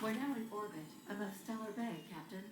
We're now in orbit above Stellar Bay, Captain.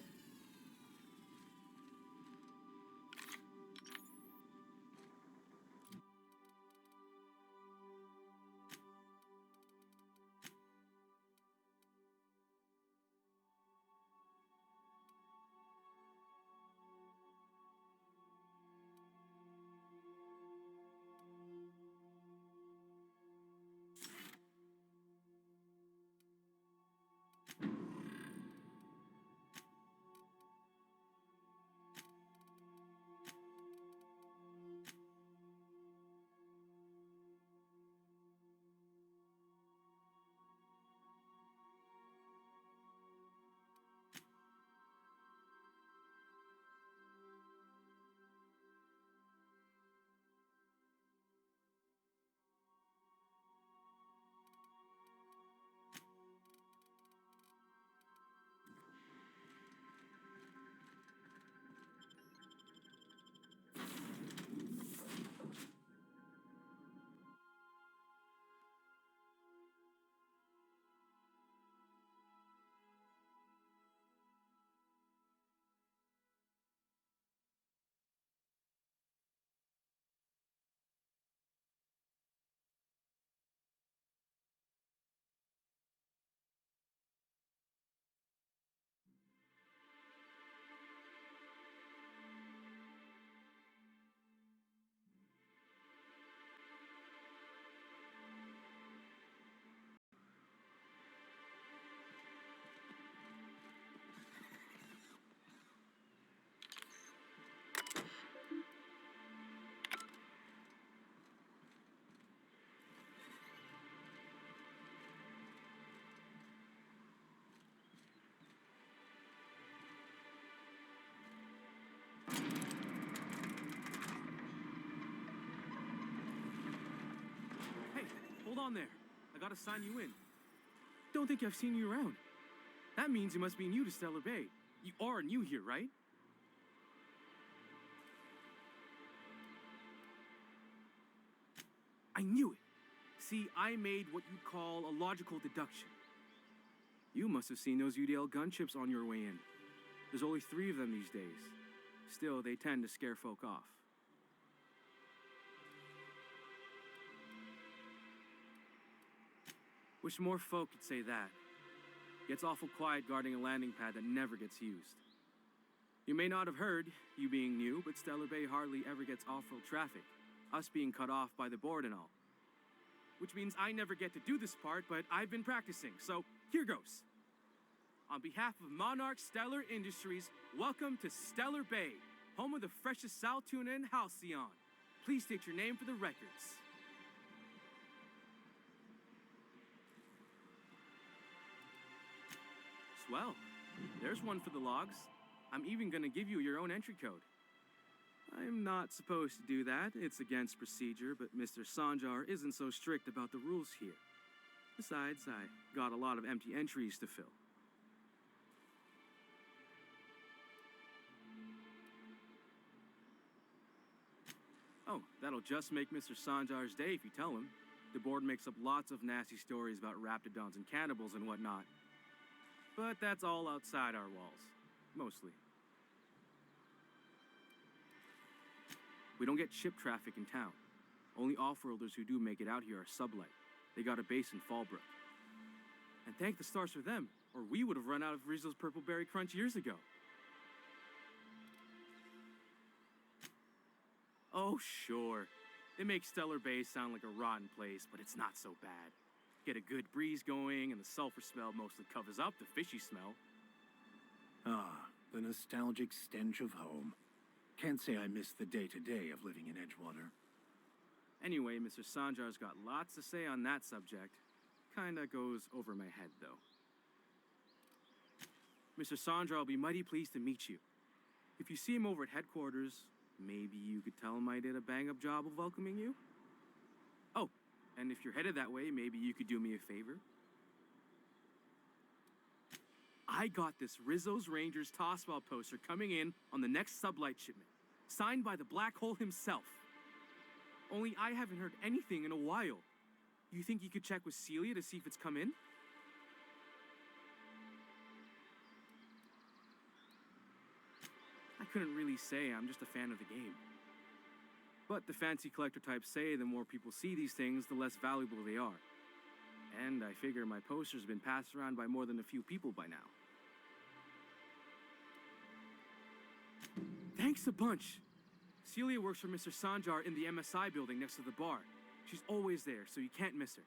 Hey, hold on there. I gotta sign you in. Don't think I've seen you around. That means you must be new to Stellar Bay. You are new here, right? I knew it. See, I made what you call a logical deduction. You must have seen those UDL gunships on your way in. There's only 3 of them these days. Still, they tend to scare folk off. Wish more folk could say that. Gets awful quiet guarding a landing pad that never gets used. You may not have heard, you being new, but Stellar Bay hardly ever gets off-road traffic, us being cut off by the board and all. Which means I never get to do this part, but I've been practicing, so here goes. On behalf of Monarch Stellar Industries, welcome to Stellar Bay, home of the freshest sal tuna and halcyon. Please state your name for the records. Swell. There's one for the logs. I'm even gonna give you your own entry code. I'm not supposed to do that. It's against procedure, but Mr. Sanjar isn't so strict about the rules here. Besides, I got a lot of empty entries to fill. Oh, that'll just make Mr. Sanjar's day if you tell him. The board makes up lots of nasty stories about raptidons and cannibals and whatnot. But that's all outside our walls. Mostly. We don't get ship traffic in town. Only off-worlders who do make it out here are Sublight. They got a base in Fallbrook. And thank the stars for them, or we would have run out of Rizzo's Purple Berry Crunch years ago. Oh, sure. They make Stellar Bay sound like a rotten place, but it's not so bad. Get a good breeze going, and the sulfur smell mostly covers up the fishy smell. Ah, the nostalgic stench of home. Can't say I miss the day-to-day of living in Edgewater. Anyway, Mr. Sanjar's got lots to say on that subject. Kinda goes over my head, though. Mr. Sanjar will be mighty pleased to meet you. If you see him over at headquarters, maybe you could tell him I did a bang-up job of welcoming you? Oh, and if you're headed that way, maybe you could do me a favor? I got this Rizzo's Rangers Tosswell poster coming in on the next Sublight shipment, signed by the Black Hole himself. Only I haven't heard anything in a while. You think you could check with Celia to see if it's come in? couldn't really say, I'm just a fan of the game. But the fancy collector types say the more people see these things, the less valuable they are. And I figure my poster's been passed around by more than a few people by now. Thanks a bunch! Celia works for Mr. Sanjar in the MSI building next to the bar. She's always there, so you can't miss her.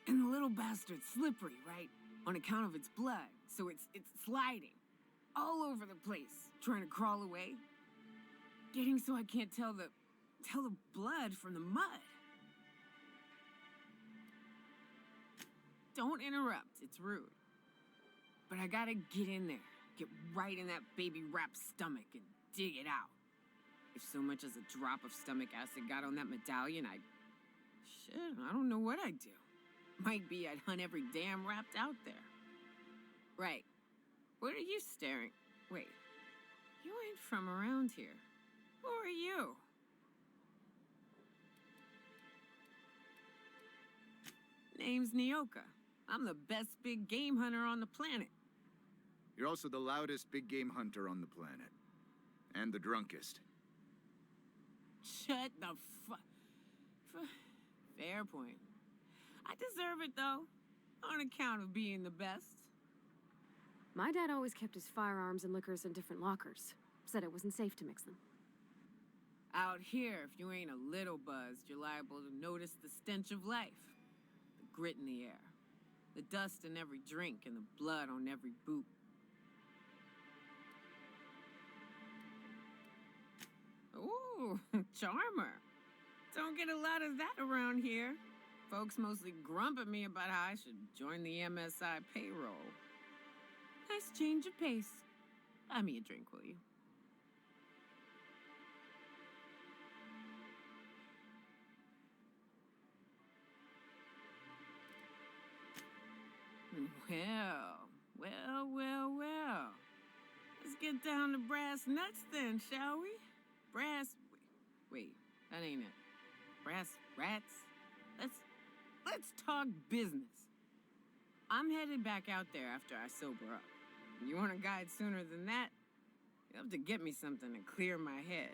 And the little bastard's slippery, right? On account of its blood, so it's sliding. All over the place, trying to crawl away. Getting so I can't tell the blood from the mud. Don't interrupt, it's rude. But I gotta get in there, get right in that baby rap's stomach and dig it out. If so much as a drop of stomach acid got on that medallion, I don't know what I'd do. Might be I'd hunt every damn Rapt out there. Right. What are you staring? Wait. You ain't from around here. Who are you? Name's Nyoka. I'm the best big game hunter on the planet. You're also the loudest big game hunter on the planet. And the drunkest. Shut the fuck. Fair point. I deserve it, though, on account of being the best. My dad always kept his firearms and liquors in different lockers. Said it wasn't safe to mix them. Out here, if you ain't a little buzzed, you're liable to notice the stench of life. The grit in the air. The dust in every drink and the blood on every boot. Ooh, charmer. Don't get a lot of that around here. Folks mostly grump at me about how I should join the MSI payroll. Nice change of pace. Buy me a drink, will you? Well. Let's get down to brass nuts then, shall we? Wait, that ain't it. Brass rats? Let's talk business. I'm headed back out there after I sober up. You want a guide sooner than that? You'll have to get me something to clear my head.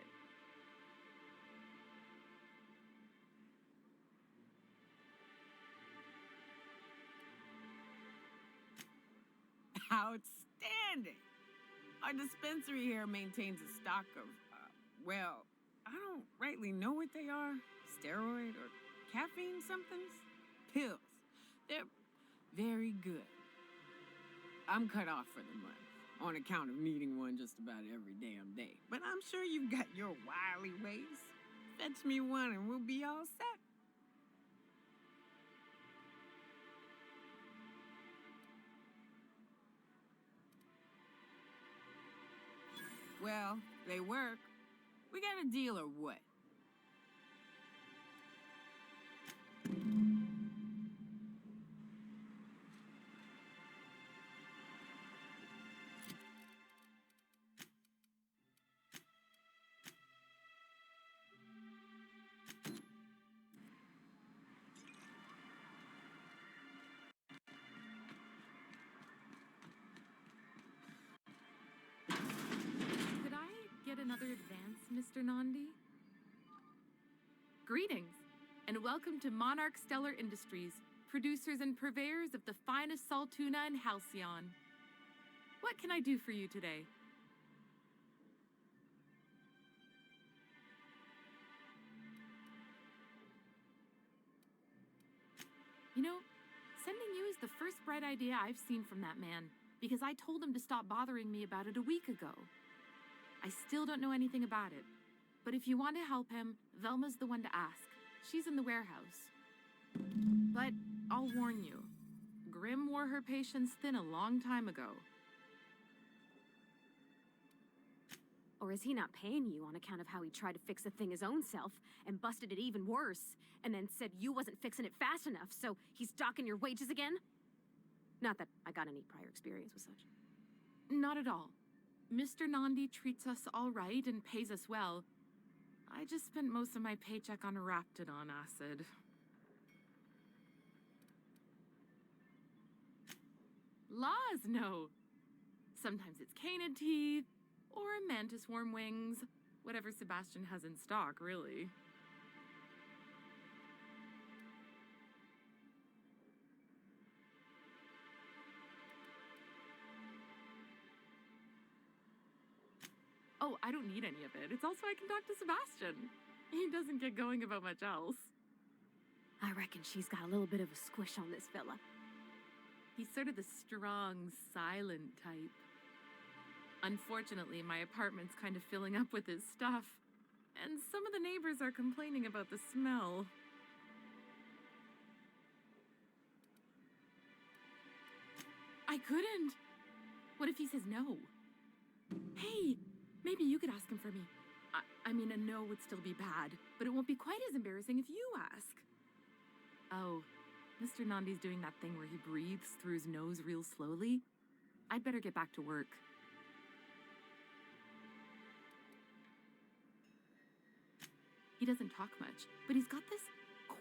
Outstanding! Our dispensary here maintains a stock of, I don't rightly know what they are. Steroid or caffeine somethings? Pills. They're very good. I'm cut off for the month, on account of needing one just about every damn day. But I'm sure you've got your wily ways. Fetch me one and we'll be all set. Well, they work. We got a deal or what? another advance, Mr. Nandi? Greetings, and welcome to Monarch Stellar Industries, producers and purveyors of the finest salt tuna in Halcyon. What can I do for you today? You know, sending you is the first bright idea I've seen from that man, because I told him to stop bothering me about it a week ago. I still don't know anything about it, but if you want to help him, Velma's the one to ask. She's in the warehouse. But I'll warn you, Grim wore her patience thin a long time ago. Or is he not paying you on account of how he tried to fix the thing his own self and busted it even worse, and then said you wasn't fixing it fast enough, so he's docking your wages again? Not that I got any prior experience with such. Not at all. Mr. Nandi treats us all right and pays us well. I just spent most of my paycheck on Raptidon acid. Laws, no. Sometimes it's canid teeth, or a mantis worm wings. Whatever Sebastian has in stock, really. Oh, I don't need any of it. It's also I can talk to Sebastian. He doesn't get going about much else. I reckon she's got a little bit of a squish on this fella. He's sort of the strong, silent type. Unfortunately, my apartment's kind of filling up with his stuff, and some of the neighbors are complaining about the smell. I couldn't. What if he says no? Hey, maybe you could ask him for me. I mean, a no would still be bad, but it won't be quite as embarrassing if you ask. Oh, Mr. Nandi's doing that thing where he breathes through his nose real slowly. I'd better get back to work. He doesn't talk much, but he's got this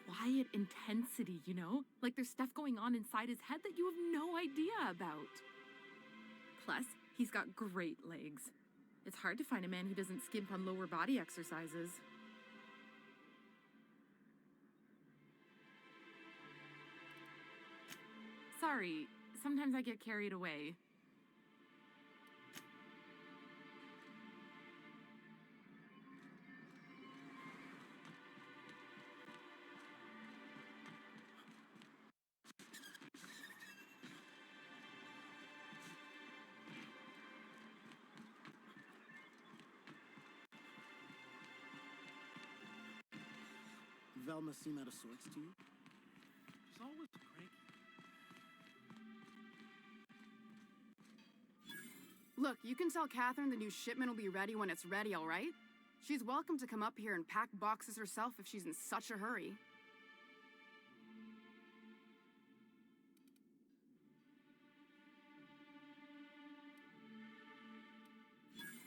quiet intensity, you know? Like there's stuff going on inside his head that you have no idea about. Plus, he's got great legs. It's hard to find a man who doesn't skimp on lower body exercises. Sorry, sometimes I get carried away. Velma seem out of sorts to you? She's always cranky. Look, you can tell Catherine the new shipment will be ready when it's ready, all right? She's welcome to come up here and pack boxes herself if she's in such a hurry.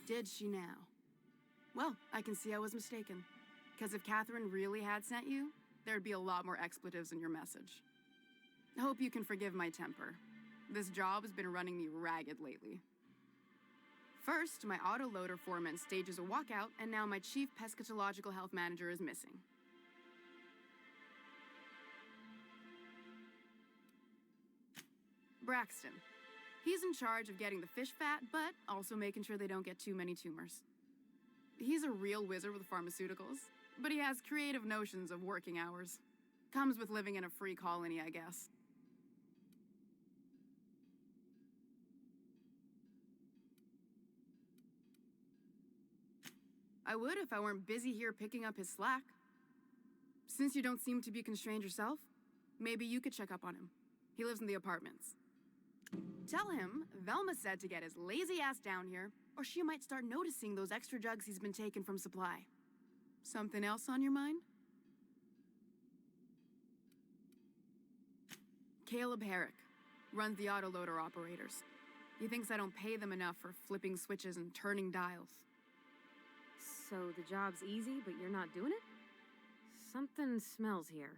Did she now? Well, I can see I was mistaken. Because if Catherine really had sent you, there'd be a lot more expletives in your message. I hope you can forgive my temper. This job has been running me ragged lately. First, my autoloader foreman stages a walkout, and now my chief pescatological health manager is missing. Braxton. He's in charge of getting the fish fat, but also making sure they don't get too many tumors. He's a real wizard with pharmaceuticals, but he has creative notions of working hours. Comes with living in a free colony, I guess. I would if I weren't busy here picking up his slack. Since you don't seem to be constrained yourself, maybe you could check up on him. He lives in the apartments. Tell him Velma said to get his lazy ass down here, or she might start noticing those extra jugs he's been taking from supply. Something else on your mind? Caleb Herrick runs the autoloader operators. He thinks I don't pay them enough for flipping switches and turning dials. So the job's easy, but you're not doing it? Something smells here.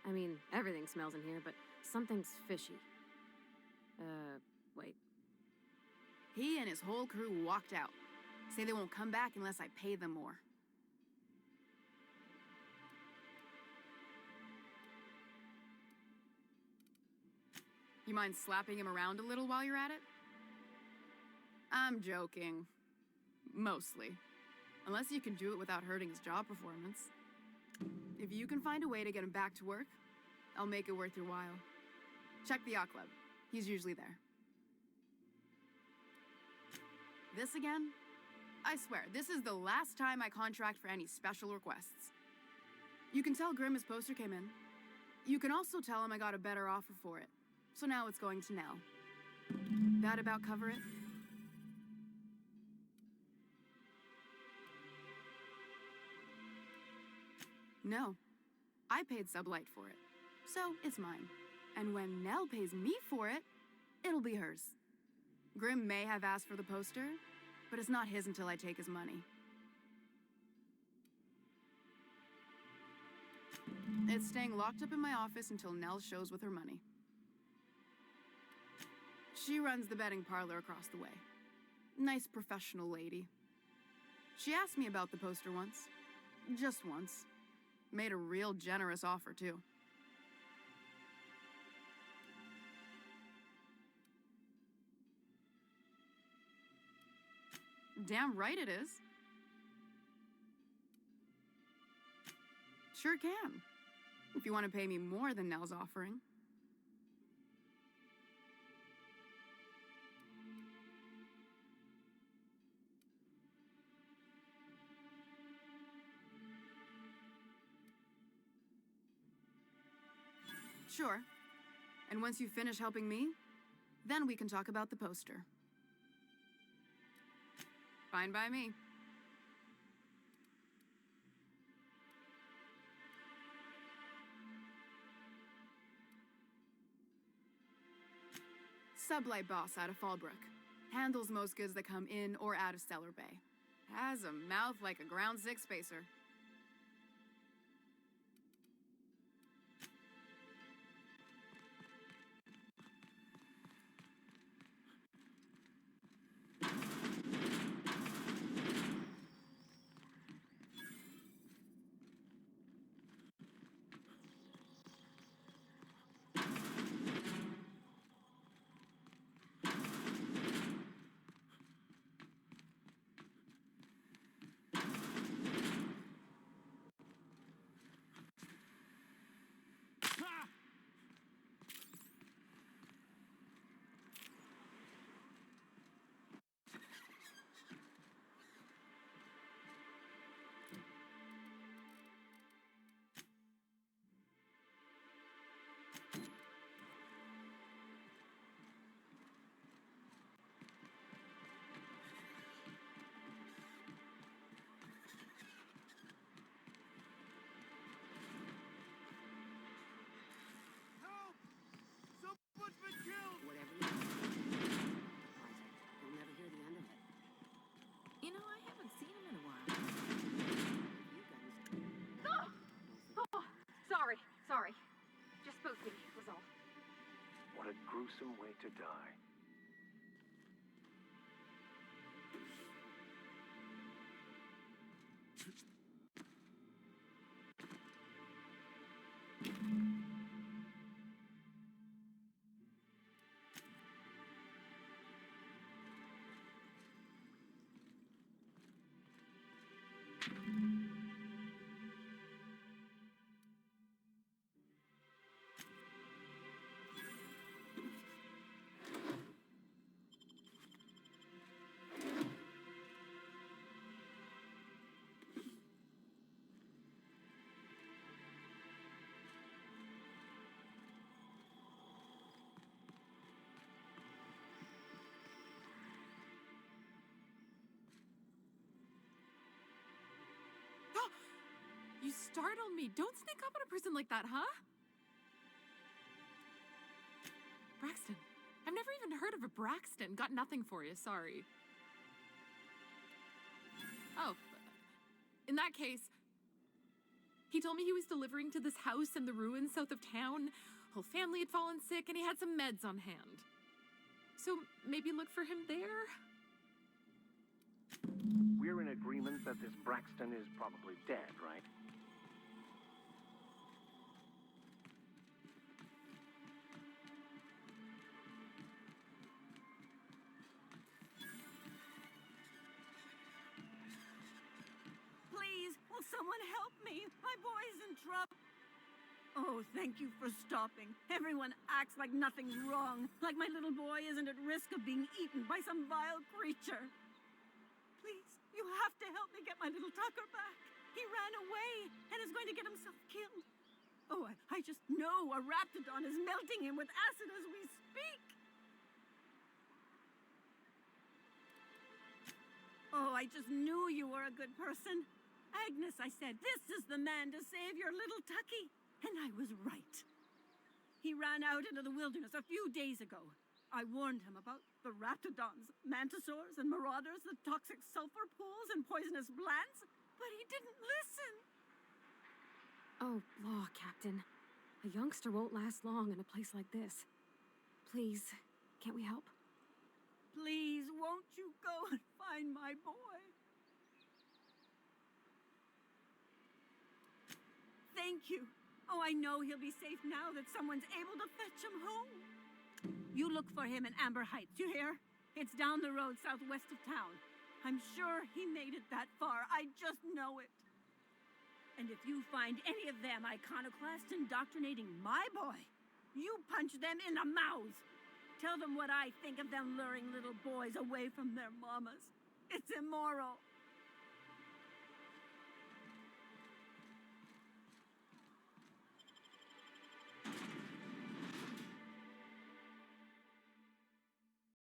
I mean, everything smells in here, but something's fishy. Wait. He and his whole crew walked out. Say they won't come back unless I pay them more. You mind slapping him around a little while you're at it? I'm joking. Mostly. Unless you can do it without hurting his job performance. If you can find a way to get him back to work, I'll make it worth your while. Check the yacht club. He's usually there. This again? I swear, this is the last time I contract for any special requests. You can tell Grimm his poster came in. You can also tell him I got a better offer for it. So now it's going to Nell. That about cover it? No. I paid Sublight for it. So it's mine. And when Nell pays me for it, it'll be hers. Grimm may have asked for the poster, but it's not his until I take his money. It's staying locked up in my office until Nell shows with her money. She runs the betting parlor across the way. Nice professional lady. She asked me about the poster once. Just once. Made a real generous offer, too. Damn right it is. Sure can. If you want to pay me more than Nell's offering. Sure. And once you finish helping me, then we can talk about the poster. Fine by me. Sublight boss out of Fallbrook. Handles most goods that come in or out of Stellar Bay. Has a mouth like a ground six spacer. You know, I haven't seen him in a while. Sorry. Just spoke to me, was all. What a gruesome way to die. You startled me. Don't sneak up on a person like that, huh? Braxton. I've never even heard of a Braxton. Got nothing for you, sorry. Oh, in that case, he told me he was delivering to this house in the ruins south of town. Whole family had fallen sick and he had some meds on hand. So maybe look for him there? we're in agreement that this Braxton is probably dead, right? Please, will someone help me? My boy's in trouble. Oh, thank you for stopping. Everyone acts like nothing's wrong, like my little boy isn't at risk of being eaten by some vile creature. Please, you have to help me get my little Tucker back. He ran away and is going to get himself killed. Oh, I just know a raptidon is melting him with acid as we speak. Oh, I just knew you were a good person. Agnes, I said, this is the man to save your little Tucky. And I was right. He ran out into the wilderness a few days ago. I warned him about the raptidons, mantisaurs, and marauders, the toxic sulfur pools, and poisonous plants, but he didn't listen. Oh, law, Captain. A youngster won't last long in a place like this. Please, can't we help? Please, won't you go and find my boy? Thank you. Oh, I know he'll be safe now that someone's able to fetch him home. You look for him in Amber Heights, you hear? It's down the road southwest of town. I'm sure he made it that far. I just know it. And if you find any of them iconoclasts indoctrinating my boy, you punch them in the mouths. Tell them what I think of them luring little boys away from their mamas. It's immoral.